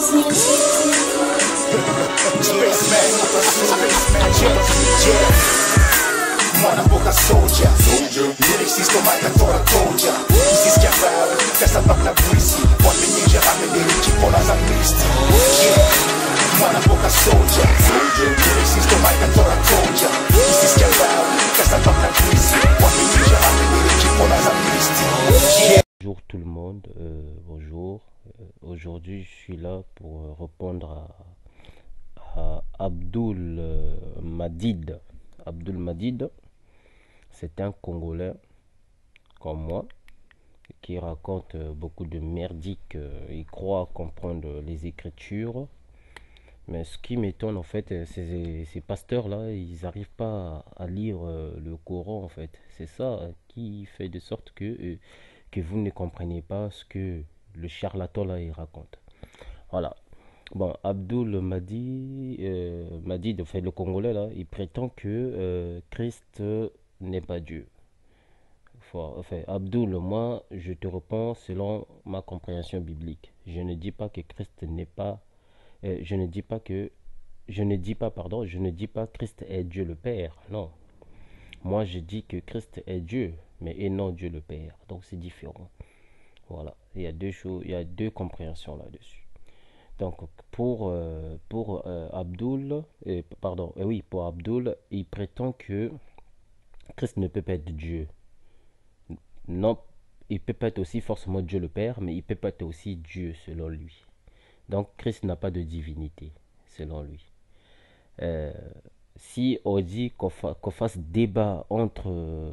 Mwana boka soldier, lyrics kama katora koja. Ici schiavare, testa per la brisi. Quando ninja rame di ricci pola za cristi. Mwana boka soldier, lyrics kama katora koja. Ici schiavare, testa per la brisi. Quando ninja rame di ricci pola za cristi. Bonjour tout le monde, bonjour. Aujourd'hui je suis là pour répondre à Abdul Madid. Abdul Madid, c'est un Congolais comme moi qui raconte beaucoup de merdiques. Il croit comprendre les Écritures, mais ce qui m'étonne en fait, ces pasteurs-là, ils n'arrivent pas à lire le Coran en fait. C'est ça qui fait de sorte que vous ne comprenez pas ce que le charlatan là il raconte. Voilà. Bon, Abdul Madid, en fait, le Congolais là, il prétend que Christ n'est pas Dieu. Enfin, Abdul, moi, je te réponds selon ma compréhension biblique. Je ne dis pas que Christ n'est pas, je ne dis pas Christ est Dieu le Père. Non. Moi, je dis que Christ est Dieu, mais et non Dieu le Père. Donc, c'est différent. Voilà. Il y a deux choses, il y a deux compréhensions là-dessus. Donc pour Abdul, pour Abdul, il prétend que Christ ne peut pas être Dieu. Non, il peut pas être aussi forcément Dieu le Père, mais il peut pas être aussi Dieu selon lui. Donc Christ n'a pas de divinité selon lui. Si on dit qu'on fasse débat entre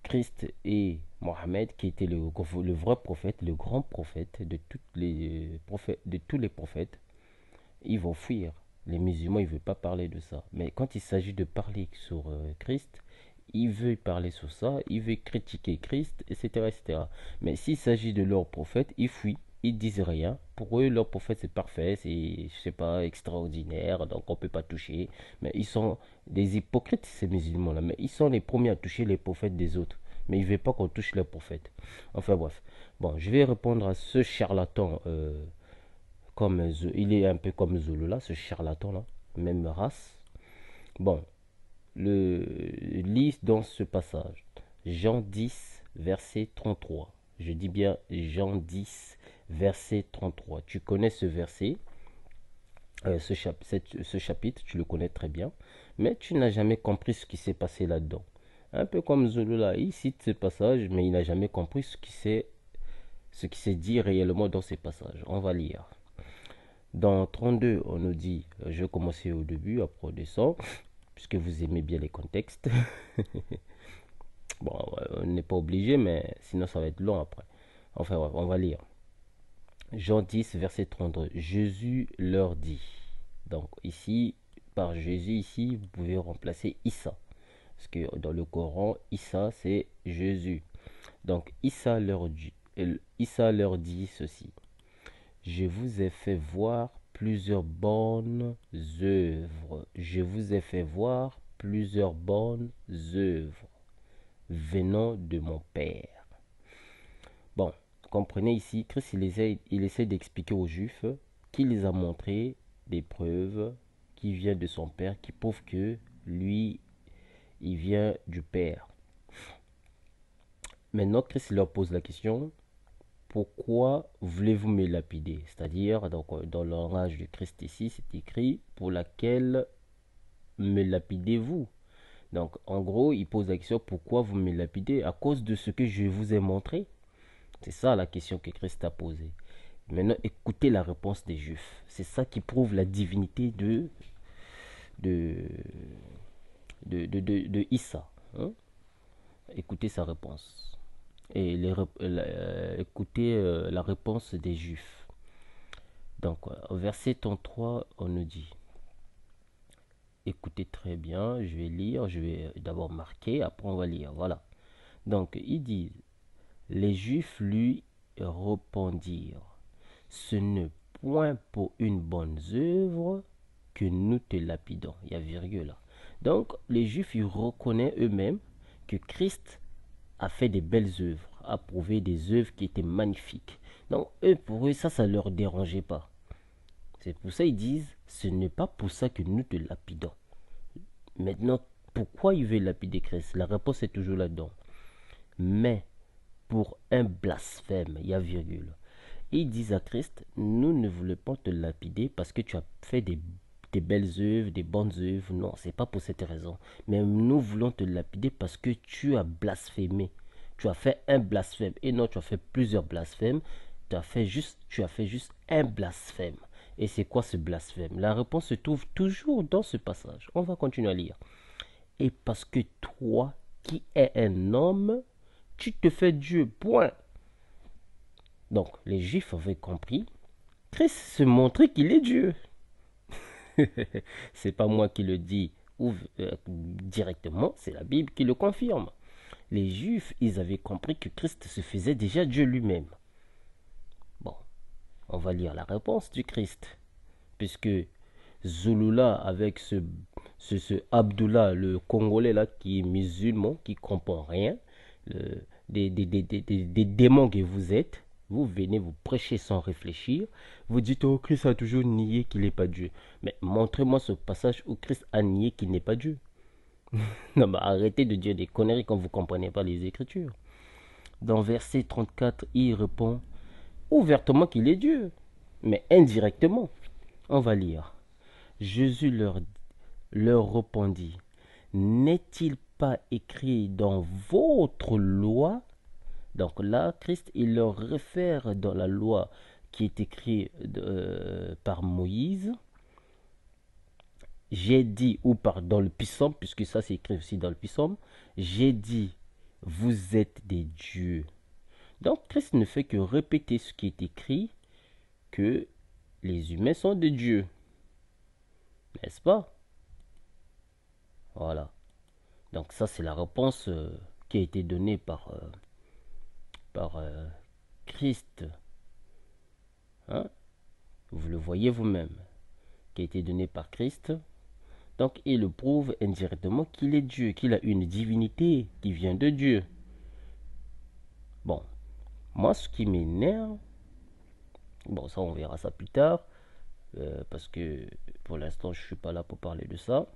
Christ et Mohammed, qui était le vrai prophète, le grand prophète de tous les prophètes, ils vont fuir. Les musulmans, ils ne veulent pas parler de ça. Mais quand il s'agit de parler sur Christ, ils veulent parler sur ça, ils veulent critiquer Christ, etc. etc. Mais s'il s'agit de leur prophète, ils fuient, ils disent rien. Pour eux, leur prophète, c'est parfait, c'est, je sais pas, extraordinaire, donc on ne peut pas toucher. Mais ils sont des hypocrites, ces musulmans-là. Mais ils sont les premiers à toucher les prophètes des autres. Mais ils ne veulent pas qu'on touche les prophètes. Enfin bref. Bon, je vais répondre à ce charlatan. Il est un peu comme Zulu là, ce charlatan-là. Même race. Bon. Lis dans ce passage. Jean 10, verset 33. Je dis bien Jean 10, verset 33. Tu connais ce verset, ce chapitre, tu le connais très bien, mais tu n'as jamais compris ce qui s'est passé là-dedans. Un peu comme Zulu là, il cite ce passage, mais il n'a jamais compris ce qui s'est dit réellement dans ces passages. On va lire. Dans 32, on nous dit, je vais commencer au début, après on descend, puisque vous aimez bien les contextes. Bon, on n'est pas obligé, mais sinon ça va être long après. Enfin, on va lire. Jean 10, verset 32. Jésus leur dit. Donc ici, par Jésus, ici, vous pouvez remplacer Issa. Parce que dans le Coran, Issa, c'est Jésus. Donc Issa leur dit ceci. Je vous ai fait voir plusieurs bonnes œuvres. Je vous ai fait voir plusieurs bonnes œuvres venant de mon Père. Bon, comprenez ici, Christ il essaie d'expliquer aux Juifs qu'il les a montré des preuves qui viennent de son Père, qui prouvent que lui, il vient du Père. Maintenant, Christ leur pose la question, pourquoi voulez-vous me lapider? C'est-à-dire, donc, dans le langage de Christ ici, c'est écrit, pour laquelle me lapidez-vous? Donc, en gros, il pose la question, pourquoi vous me lapidez? À cause de ce que je vous ai montré? C'est ça la question que Christ a posée. Maintenant, écoutez la réponse des Juifs. C'est ça qui prouve la divinité de Issa. Hein? Écoutez sa réponse. Et écoutez la réponse des Juifs. Donc, au verset 33, on nous dit, écoutez très bien, je vais lire, je vais d'abord marquer, après on va lire. Voilà. Donc, ils disent, les Juifs lui répondirent, ce n'est point pour une bonne œuvre que nous te lapidons. Il y a virgule là. Donc, les Juifs, ils reconnaissent eux-mêmes que Christ a fait des belles œuvres, a prouvé des œuvres qui étaient magnifiques. Donc, pour eux, ça ne leur dérangeait pas. C'est pour ça qu'ils disent, ce n'est pas pour ça que nous te lapidons. Maintenant, pourquoi ils veulent lapider Christ? La réponse est toujours là-dedans. Mais pour un blasphème, il y a virgule. Ils disent à Christ, nous ne voulons pas te lapider parce que tu as fait des belles œuvres, des bonnes œuvres. Non, c'est pas pour cette raison. Mais nous voulons te lapider parce que tu as blasphémé. Tu as fait un blasphème. Et non, tu as fait plusieurs blasphèmes. Tu as fait juste un blasphème. Et c'est quoi ce blasphème? La réponse se trouve toujours dans ce passage. On va continuer à lire. Et parce que toi, qui es un homme, tu te fais Dieu. Point. Donc, les Juifs avaient compris. Christ se montrait qu'il est Dieu. C'est pas moi qui le dis directement, c'est la Bible qui le confirme. Les Juifs, ils avaient compris que Christ se faisait déjà Dieu lui-même. Bon, on va lire la réponse du Christ. Puisque Zulula, avec ce Abdullah, le Congolais là, qui est musulman, qui comprend rien, des démons que vous êtes, vous venez vous prêcher sans réfléchir, vous dites, oh, Christ a toujours nié qu'il n'est pas Dieu. Mais montrez-moi ce passage où Christ a nié qu'il n'est pas Dieu. Non, mais arrêtez de dire des conneries quand vous ne comprenez pas les Écritures. Dans verset 34, il répond ouvertement qu'il est Dieu, mais indirectement. On va lire. Jésus leur répondit, n'est-il pas écrit dans votre loi? Donc là, Christ, il leur réfère dans la loi qui est écrite par Moïse. J'ai dit, ou dans le psaume, puisque ça c'est écrit aussi dans le psaume, j'ai dit, vous êtes des dieux. Donc Christ ne fait que répéter ce qui est écrit, que les humains sont des dieux. N'est-ce pas? Voilà. Donc ça c'est la réponse qui a été donnée par Christ. Hein? Vous le voyez vous-même. Qui a été donné par Christ. Donc il le prouve indirectement qu'il est Dieu, qu'il a une divinité qui vient de Dieu. Bon, moi ce qui m'énerve, bon ça on verra ça plus tard, parce que pour l'instant je ne suis pas là pour parler de ça.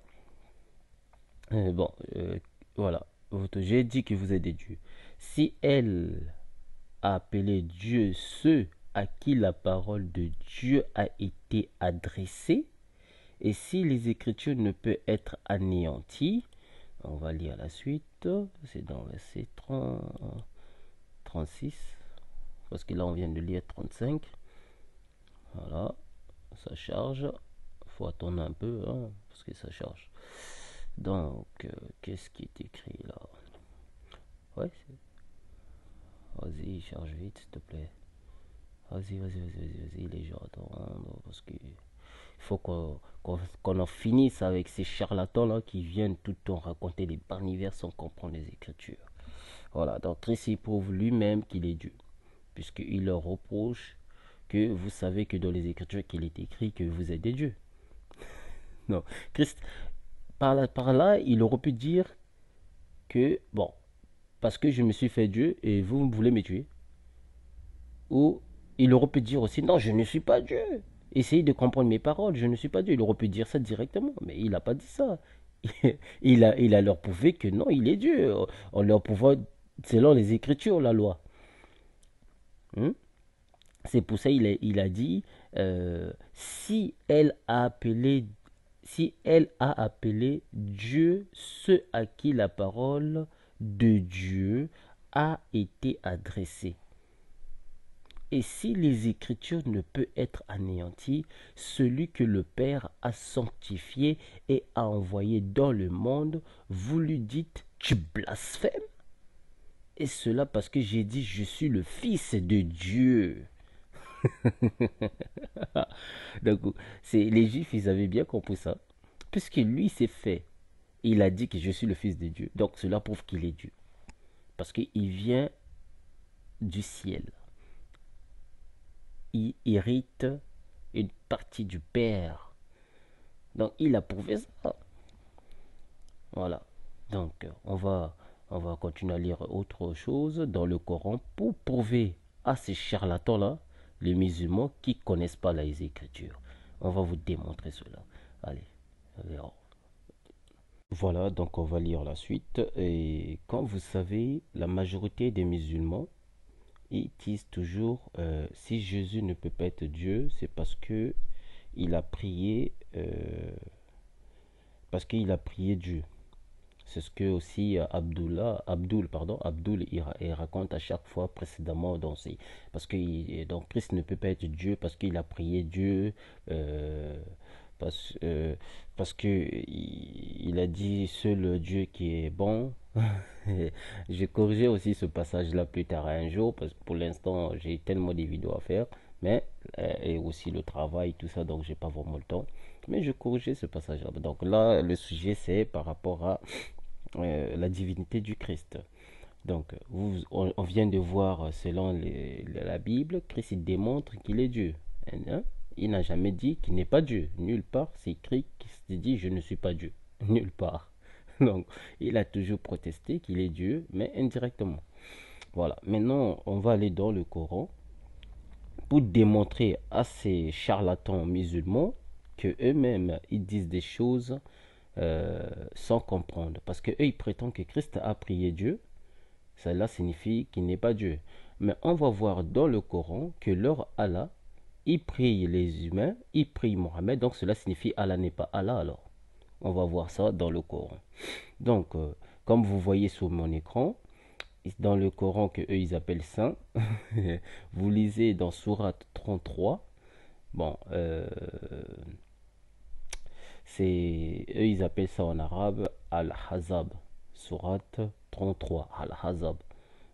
Voilà, j'ai dit que vous êtes des dieux. Si elle a appelé Dieu ceux à qui la parole de Dieu a été adressée, et si les Écritures ne peuvent être anéanties, on va lire la suite, c'est dans verset 36, parce que là on vient de lire 35. Voilà, ça charge, il faut attendre un peu, hein, parce que ça charge. Donc, qu'est-ce qui est écrit là? Ouais, vas-y, charge vite, s'il te plaît. Vas-y, les gens attendent, parce que il faut qu'on en finisse avec ces charlatans-là qui viennent tout le temps raconter les barnivers sans comprendre les Écritures. Voilà, donc Christ il prouve lui-même qu'il est Dieu, puisqu'il leur reproche que vous savez que dans les Écritures qu'il est écrit que vous êtes des dieux. Non, Christ, par là, il aurait pu dire que, bon, parce que je me suis fait Dieu et vous voulez me tuer. Ou il aurait pu dire aussi, non, je ne suis pas Dieu. Essayez de comprendre mes paroles, je ne suis pas Dieu. Il aurait pu dire ça directement, mais il n'a pas dit ça. Il a leur prouvé que non, il est Dieu. On leur prouve selon les Écritures, la loi. C'est pour ça il a dit, si elle a appelé Dieu ceux à qui la parole de Dieu a été adressée. Et si les Écritures ne peuvent être anéanties, celui que le Père a sanctifié et a envoyé dans le monde, vous lui dites, tu blasphèmes? Et cela parce que j'ai dit, je suis le Fils de Dieu. Donc, les Juifs, ils avaient bien compris ça. Puisque lui s'est fait, il a dit que je suis le Fils de Dieu. Donc, cela prouve qu'il est Dieu. Parce qu'il vient du ciel. Il hérite une partie du Père. Donc il a prouvé ça. Voilà. Donc on va continuer à lire autre chose dans le Coran pour prouver à ces charlatans-là, les musulmans qui ne connaissent pas les Écritures. On va vous démontrer cela. Allez, allez. Voilà, donc on va lire la suite. Et comme vous savez, la majorité des musulmans, ils disent toujours, si Jésus ne peut pas être Dieu, c'est il a prié, parce qu'il a prié Dieu. C'est ce que aussi Abdul, il raconte à chaque fois précédemment dans ses, parce que donc Christ ne peut pas être Dieu parce qu'il a prié Dieu, euh, parce, euh, parce que il a dit seul Dieu qui est bon. J'ai corrigé aussi ce passage-là plus tard un jour parce que pour l'instant j'ai tellement de vidéos à faire, mais et aussi le travail tout ça, donc j'ai pas vraiment le temps. Mais je corrigeais ce passage-là. Donc là, le sujet c'est par rapport à la divinité du Christ. Donc, on vient de voir, selon la Bible, Christ il démontre qu'il est Dieu. Hein? Il n'a jamais dit qu'il n'est pas Dieu. Nulle part, c'est écrit qu'il dit je ne suis pas Dieu. Nulle part. Donc, il a toujours protesté qu'il est Dieu, mais indirectement. Voilà. Maintenant, on va aller dans le Coran pour démontrer à ces charlatans musulmans que eux-mêmes ils disent des choses sans comprendre. Parce que eux, ils prétendent que Christ a prié Dieu. Cela signifie qu'il n'est pas Dieu. Mais on va voir dans le Coran que leur Allah, il prie les humains, il prie Mohammed. Donc cela signifie Allah n'est pas Allah alors. On va voir ça dans le Coran. Donc, comme vous voyez sur mon écran, dans le Coran que eux ils appellent saint, vous lisez dans Sourate 33. Bon, eux ils appellent ça en arabe Al-Hazab, sourate 33, Al-Hazab.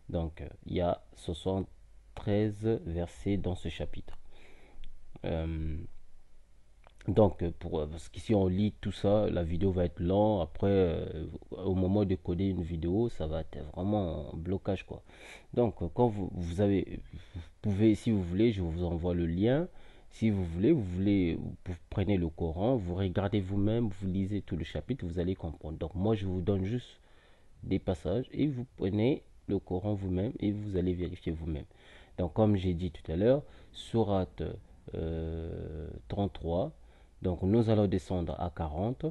Donc il y a 73 versets dans ce chapitre. Donc parce qu'ici on lit tout ça, la vidéo va être longue. Après au moment de coder une vidéo, ça va être vraiment un blocage quoi. Donc quand vous pouvez, si vous voulez, je vous envoie le lien. Si vous voulez, vous prenez le Coran, vous regardez vous-même, vous lisez tout le chapitre, vous allez comprendre. Donc moi, je vous donne juste des passages et vous prenez le Coran vous-même et vous allez vérifier vous-même. Donc comme j'ai dit tout à l'heure, sourate 33, donc nous allons descendre à 40.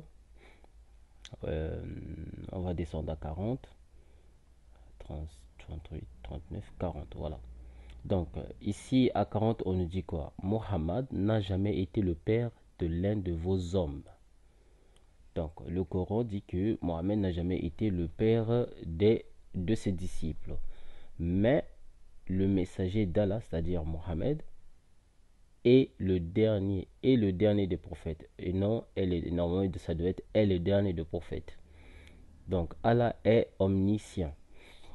On va descendre à 40, 38, 39, 40, voilà. Donc, ici à 40, on nous dit quoi? Mohammed n'a jamais été le père de l'un de vos hommes. Donc, le Coran dit que Mohammed n'a jamais été le père de ses disciples. Mais le messager d'Allah, c'est-à-dire Mohammed, est le dernier des prophètes. Et non, normalement, ça doit être est le dernier des prophètes. Donc, Allah est omniscient.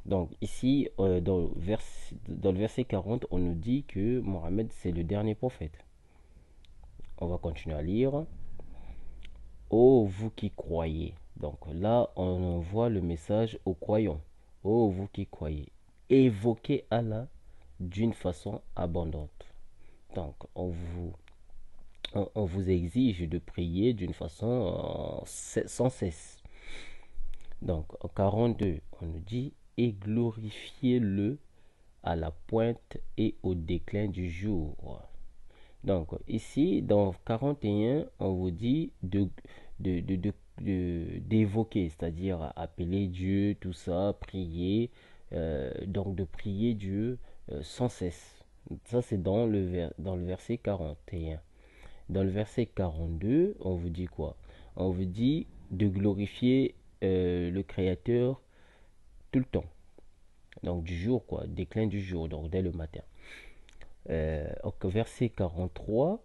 Donc ici, dans le verset 40, on nous dit que Mohammed, c'est le dernier prophète. On va continuer à lire. Ô vous qui croyez. Donc là, on envoie le message aux croyants. Ô vous qui croyez. Évoquez Allah d'une façon abondante. Donc, on vous exige de prier d'une façon sans cesse. Donc, en 42, on nous dit et glorifiez-le à la pointe et au déclin du jour. Donc ici, dans 41, on vous dit d'évoquer, c'est-à-dire appeler Dieu, tout ça, prier, donc de prier Dieu sans cesse. Ça, c'est dans le verset 41. Dans le verset 42, on vous dit quoi? On vous dit de glorifier le Créateur tout le temps. Donc du jour, quoi, déclin du jour, donc dès le matin. Au verset 43,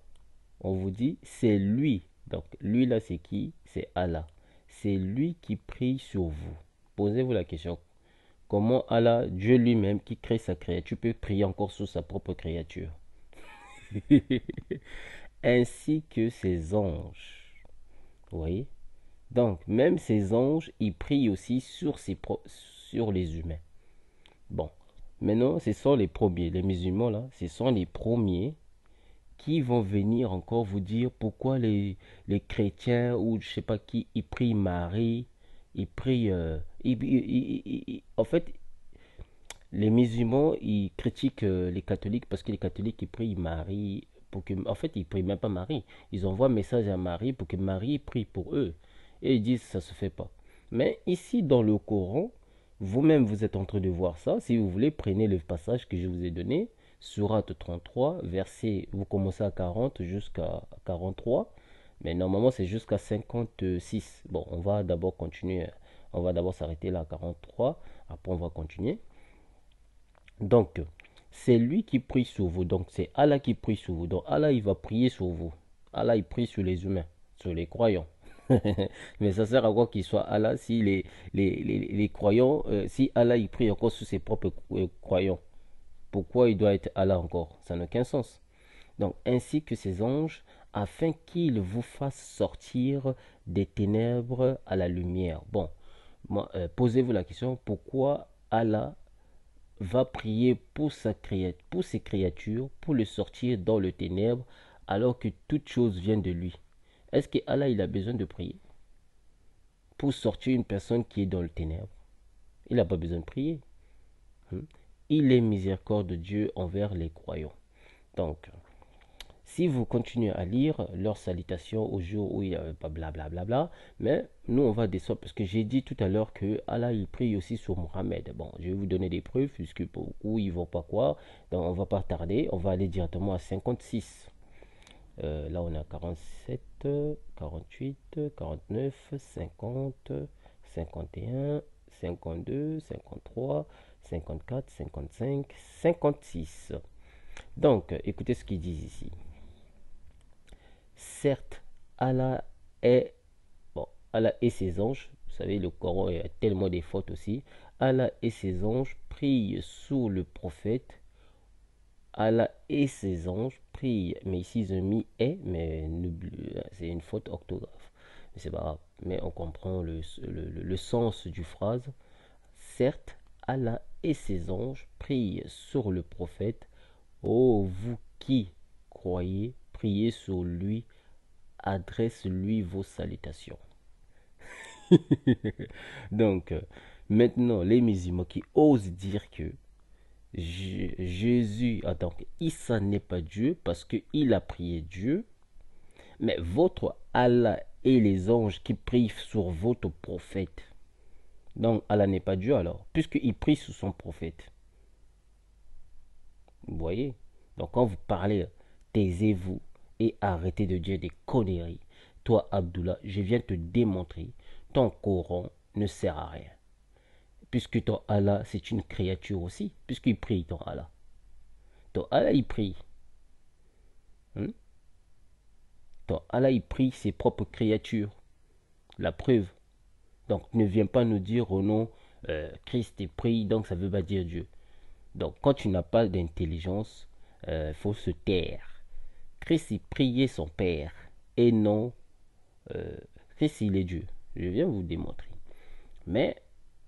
on vous dit, c'est lui. Donc lui là, c'est qui? C'est Allah. C'est lui qui prie sur vous. Posez-vous la question. Comment Allah, Dieu lui-même, qui crée sa créature, peut prier encore sur sa propre créature? Ainsi que ses anges. Vous voyez? Donc, même ces anges, ils prient aussi sur les humains. Bon, maintenant, ce sont les premiers, les musulmans là, ce sont les premiers qui vont venir encore vous dire pourquoi les chrétiens ou je sais pas qui, ils prient Marie, ils prient... en fait, les musulmans, ils critiquent les catholiques parce que les catholiques, ils prient Marie pour que, en fait, ils ne prient même pas Marie. Ils envoient un message à Marie pour que Marie prie pour eux. Et ils disent, ça ne se fait pas. Mais ici, dans le Coran, vous-même, vous êtes en train de voir ça. Si vous voulez, prenez le passage que je vous ai donné, Sourate 33, verset, vous commencez à 40 jusqu'à 43. Mais normalement, c'est jusqu'à 56. Bon, on va d'abord continuer. On va d'abord s'arrêter là à 43. Après, on va continuer. Donc, c'est lui qui prie sur vous. Donc, c'est Allah qui prie sur vous. Donc, Allah, il va prier sur vous. Allah, il prie sur les humains, sur les croyants. Mais ça sert à quoi qu'il soit Allah si les croyants, si Allah, il prie encore sur ses propres croyants. Pourquoi il doit être Allah encore? Ça n'a aucun sens. Donc, ainsi que ses anges, afin qu'ils vous fassent sortir des ténèbres à la lumière. Bon, posez-vous la question, pourquoi Allah va prier pour ses créatures, pour le sortir dans le ténèbre, alors que toute chose vient de lui? Est-ce que Allah, il a besoin de prier pour sortir une personne qui est dans le ténèbre? Il n'a pas besoin de prier. Il est miséricorde de Dieu envers les croyants. Donc, si vous continuez à lire leurs salutations au jour où il n'y avait pas blablabla, mais nous on va descendre parce que j'ai dit tout à l'heure que Allah il prie aussi sur Mohammed. Bon, je vais vous donner des preuves puisque beaucoup ils vont pas croire. Donc on va pas tarder, on va aller directement à 56. Là on a 47, 48, 49, 50, 51, 52, 53, 54, 55, 56. Donc écoutez ce qu'ils disent ici. Certes, Allah est, bon, Allah et ses anges, vous savez, le Coran a tellement des fautes aussi. Allah et ses anges prient sur le prophète. Allah et ses anges prient, mais ici ils ont mis est, mais c'est une faute orthographe. Mais c'est pas grave, mais on comprend le sens du phrase. Certes, Allah et ses anges prient sur le prophète. Ô vous qui croyez, priez sur lui, adresse-lui vos salutations. Donc, maintenant, les musulmans qui osent dire que Jésus, donc Issa n'est pas Dieu parce qu'il a prié Dieu, mais votre Allah et les anges qui prient sur votre prophète. Donc, Allah n'est pas Dieu alors, puisqu'il prie sur son prophète. Vous voyez? Donc, quand vous parlez, taisez-vous et arrêtez de dire des conneries. Toi, Abdullah, je viens te démontrer, ton Coran ne sert à rien. Puisque ton Allah, c'est une créature aussi, puisqu'il prie ton Allah. Ton Allah, il prie. Ton Allah, il prie ses propres créatures. La preuve. Donc, ne viens pas nous dire, oh non, Christ est prie, donc ça ne veut pas dire Dieu. Donc, quand tu n'as pas d'intelligence, il faut se taire. Christ, il priait son Père, et non, Christ, il est Dieu. Je viens vous démontrer. Mais,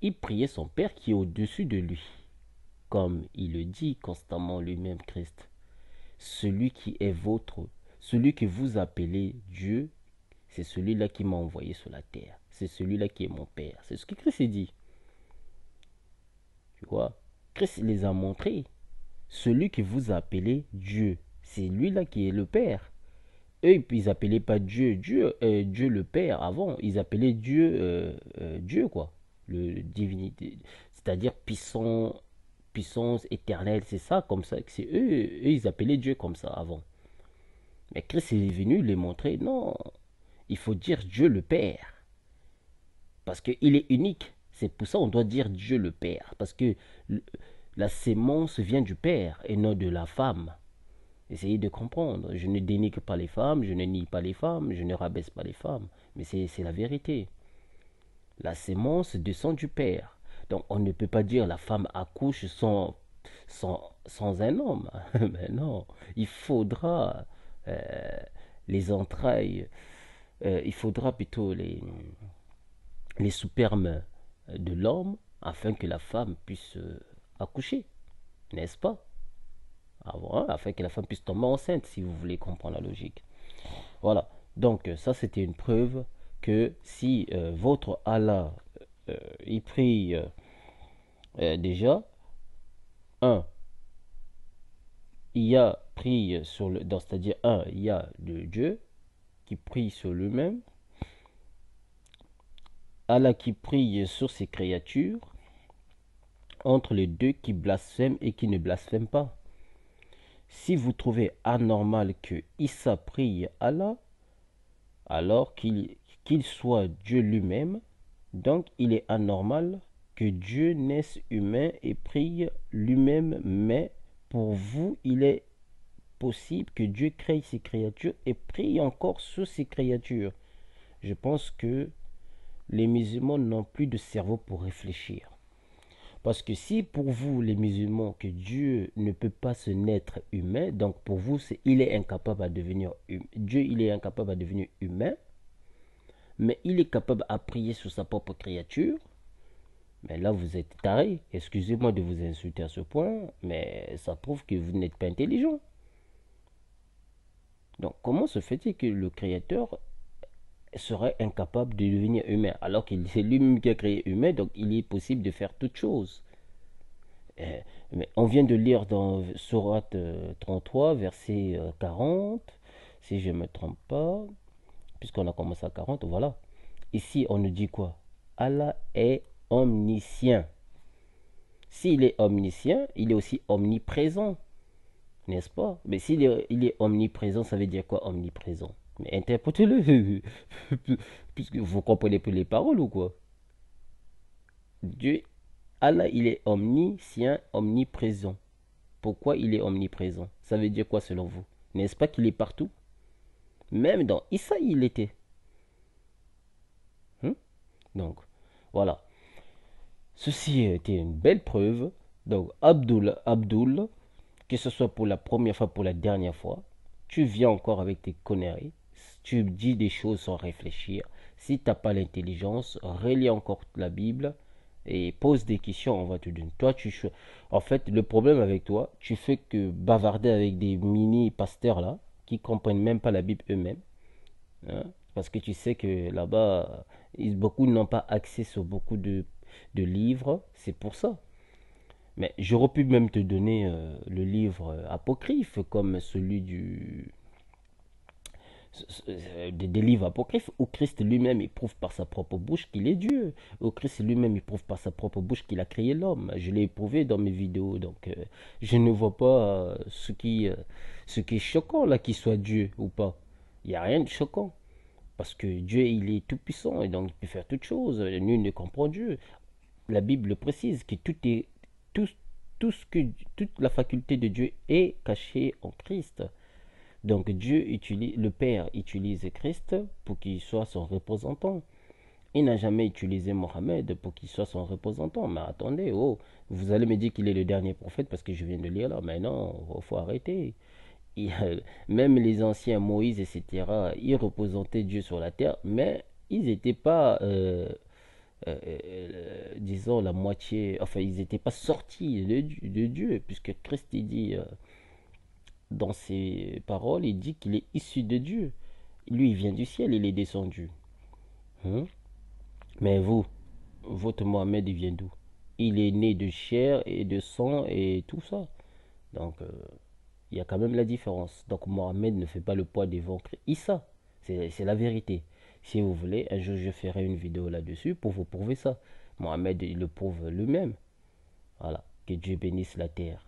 il priait son Père qui est au-dessus de lui. Comme il le dit constamment lui-même, Christ. Celui qui est votre, celui que vous appelez Dieu, c'est celui-là qui m'a envoyé sur la terre. C'est celui-là qui est mon Père. C'est ce que Christ dit. Tu vois? Christ les a montrés. Celui que vous appelez Dieu, c'est lui-là qui est le Père. Eux, ils n'appelaient pas Dieu, Dieu le Père avant. Ils appelaient Dieu, Dieu quoi. Le divinité, c'est-à-dire puissance éternelle. C'est ça, comme ça. C'est eux, ils appelaient Dieu comme ça avant. Mais Christ est venu les montrer. Non, il faut dire Dieu le Père. Parce qu'il est unique. C'est pour ça qu'on doit dire Dieu le Père. Parce que la sémence vient du Père et non de la femme. Essayez de comprendre. Je ne dénigre pas les femmes, je ne nie pas les femmes, je ne rabaisse pas les femmes. Mais c'est la vérité. La sémence descend du Père. Donc on ne peut pas dire la femme accouche sans un homme. Mais non, il faudra les entrailles, il faudra plutôt les spermes de l'homme afin que la femme puisse accoucher, n'est-ce pas? Afin que la femme puisse tomber enceinte, si vous voulez comprendre la logique. Voilà, donc ça c'était une preuve que si votre Allah, il prie déjà, il y a prie sur le... C'est-à-dire, il y a le Dieu qui prie sur lui-même, Allah qui prie sur ses créatures, entre les deux qui blasphèment et qui ne blasphèment pas. Si vous trouvez anormal que Issa prie Allah, alors qu'il soit Dieu lui-même, donc il est anormal que Dieu naisse humain et prie lui-même, mais pour vous, il est possible que Dieu crée ses créatures et prie encore sur ses créatures. Je pense que les musulmans n'ont plus de cerveau pour réfléchir. Parce que si pour vous, les musulmans, que Dieu ne peut pas se naître humain, donc pour vous, il est incapable à devenir humain. Dieu, il est incapable à devenir humain, mais il est capable à prier sur sa propre créature. Mais là, vous êtes taré. Excusez-moi de vous insulter à ce point, mais ça prouve que vous n'êtes pas intelligent. Donc, comment se fait-il que le Créateur serait incapable de devenir humain, alors que c'est lui-même qui a créé humain, donc il est possible de faire toutes choses. Mais on vient de lire dans Sourate 33, verset 40, si je ne me trompe pas, puisqu'on a commencé à 40, voilà. Ici, on nous dit quoi? Allah est omniscient. S'il est omniscient, il est aussi omniprésent, n'est-ce pas? Mais s'il est omniprésent, ça veut dire quoi, omniprésent? Mais interprétez-le, puisque vous comprenez plus les paroles ou quoi? Dieu, Allah, il est omniscient, omniprésent. Pourquoi il est omniprésent? Ça veut dire quoi selon vous? N'est-ce pas qu'il est partout? Même dans Issa, il était. Donc, voilà. Ceci était une belle preuve. Donc, Abdul, que ce soit pour la première fois, pour la dernière fois, tu viens encore avec tes conneries. Tu dis des choses sans réfléchir. Si tu n'as pas l'intelligence, relis encore la Bible et pose des questions, on va te donner. Toi, en fait, le problème avec toi, tu fais que bavarder avec des mini-pasteurs là, qui comprennent même pas la Bible eux-mêmes. Hein, parce que tu sais que là-bas, beaucoup n'ont pas accès sur beaucoup de livres. C'est pour ça. Mais j'aurais pu même te donner le livre apocryphe, comme celui des livres apocryphes, où Christ lui-même il prouve par sa propre bouche qu'il est Dieu, où Christ lui-même il prouve par sa propre bouche qu'il a créé l'homme. Je l'ai éprouvé dans mes vidéos, donc je ne vois pas ce qui est choquant là, qu'il soit Dieu ou pas. Il n'y a rien de choquant. Parce que Dieu, il est tout puissant et donc il peut faire toutes choses. Nul ne comprend Dieu. La Bible le précise que tout, toute la faculté de Dieu est cachée en Christ. Donc Dieu utilise, le Père utilise Christ pour qu'il soit son représentant. Il n'a jamais utilisé Mohammed pour qu'il soit son représentant. Mais attendez, oh, vous allez me dire qu'il est le dernier prophète parce que je viens de lire là. Mais non, il faut arrêter. Même les anciens Moïse, etc., ils représentaient Dieu sur la terre, mais ils n'étaient pas, disons, la moitié, enfin, ils n'étaient pas sortis de Dieu, puisque Christ, il dit, dans ses paroles, il dit qu'il est issu de Dieu. Lui, il vient du ciel, il est descendu. Hein? Mais votre Mohamed, il vient d'où? Il est né de chair et de sang et tout ça. Donc, il y a quand même la différence. Donc Mohamed ne fait pas le poids des ventres Issa. C'est la vérité. Si vous voulez, un jour je ferai une vidéo là-dessus pour vous prouver ça. Mohamed, il le prouve lui-même. Voilà. Que Dieu bénisse la terre.